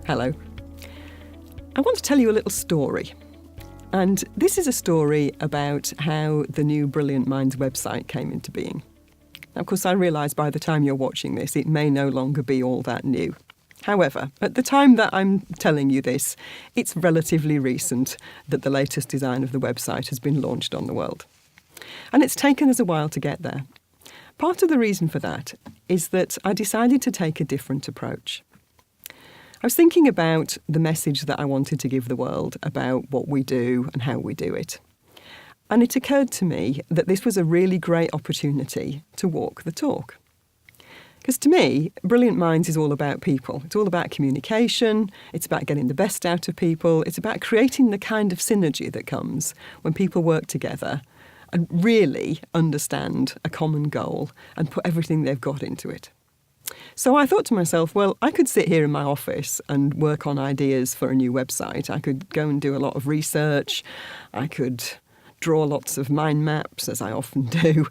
Hello. I want to tell you a little story. And this is a story about how the new Brilliant Minds website came into being. Now, of course, I realise by the time you're watching this, it may no longer be all that new. However, at the time that I'm telling you this, it's relatively recent that the latest design of the website has been launched on the world. And it's taken us a while to get there. Part of the reason for that is that I decided to take a different approach. I was thinking about the message that I wanted to give the world about what we do and how we do it. And it occurred to me that this was a really great opportunity to walk the talk. Because to me, Brilliant Minds is all about people. It's all about communication. It's about getting the best out of people. It's about creating the kind of synergy that comes when people work together and really understand a common goal and put everything they've got into it. So I thought to myself, well, I could sit here in my office and work on ideas for a new website. I could go and do a lot of research. I could draw lots of mind maps, as I often do.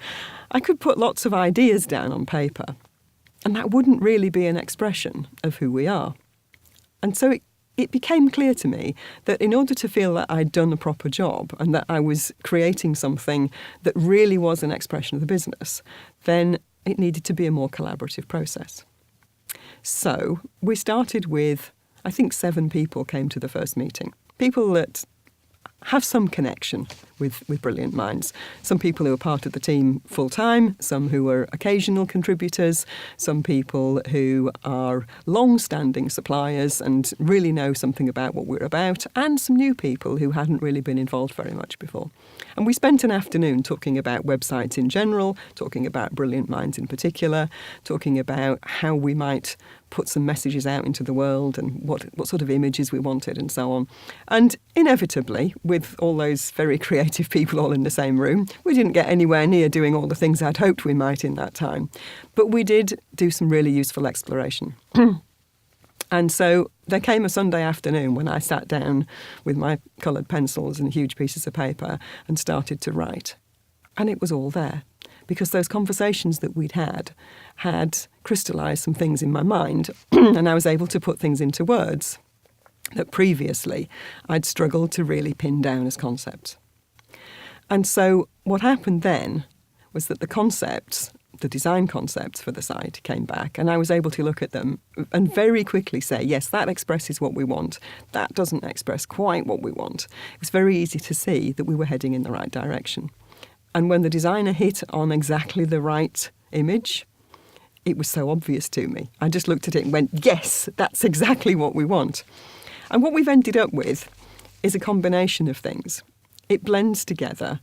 I could put lots of ideas down on paper. And that wouldn't really be an expression of who we are. And so it became clear to me that in order to feel that I'd done a proper job and that I was creating something that really was an expression of the business, then it needed to be a more collaborative process. So we started with, I think 7 people came to the first meeting. People that have some connection with Brilliant Minds. Some people who are part of the team full-time, some who are occasional contributors, some people who are long-standing suppliers and really know something about what we're about, and some new people who hadn't really been involved very much before. And we spent an afternoon talking about websites in general, talking about Brilliant Minds in particular, talking about how we might put some messages out into the world and what sort of images we wanted and so on. And inevitably, with all those very creative people all in the same room, we didn't get anywhere near doing all the things I'd hoped we might in that time. But we did do some really useful exploration. And so there came a Sunday afternoon when I sat down with my coloured pencils and huge pieces of paper and started to write. And it was all there. Because those conversations that we'd had crystallised some things in my mind and I was able to put things into words that previously I'd struggled to really pin down as concepts. And so what happened then was that the concepts, the design concepts for the site came back and I was able to look at them and very quickly say, yes, that expresses what we want. That doesn't express quite what we want. It was very easy to see that we were heading in the right direction. And when the designer hit on exactly the right image, it was so obvious to me. I just looked at it and went, yes, that's exactly what we want. And what we've ended up with is a combination of things. It blends together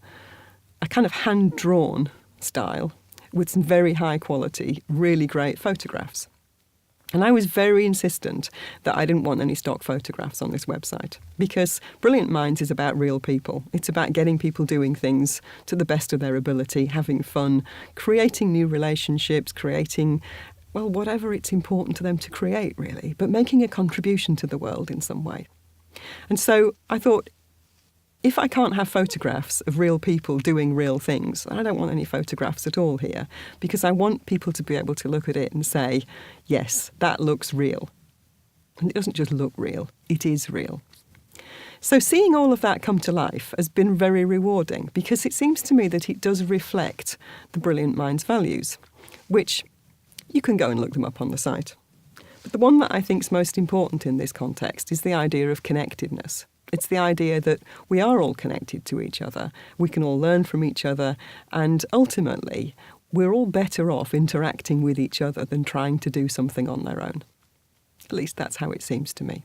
a kind of hand-drawn style with some very high quality, really great photographs. And I was very insistent that I didn't want any stock photographs on this website because Brilliant Minds is about real people. It's about getting people doing things to the best of their ability, having fun, creating new relationships, creating, well, whatever it's important to them to create, really, but making a contribution to the world in some way. And so I thought, if I can't have photographs of real people doing real things, I don't want any photographs at all here because I want people to be able to look at it and say, yes, that looks real. And it doesn't just look real, it is real. So seeing all of that come to life has been very rewarding because it seems to me that it does reflect the Brilliant Minds values, which you can go and look them up on the site. But the one that I think is most important in this context is the idea of connectedness. It's the idea that we are all connected to each other, we can all learn from each other, and ultimately, we're all better off interacting with each other than trying to do something on their own. At least that's how it seems to me.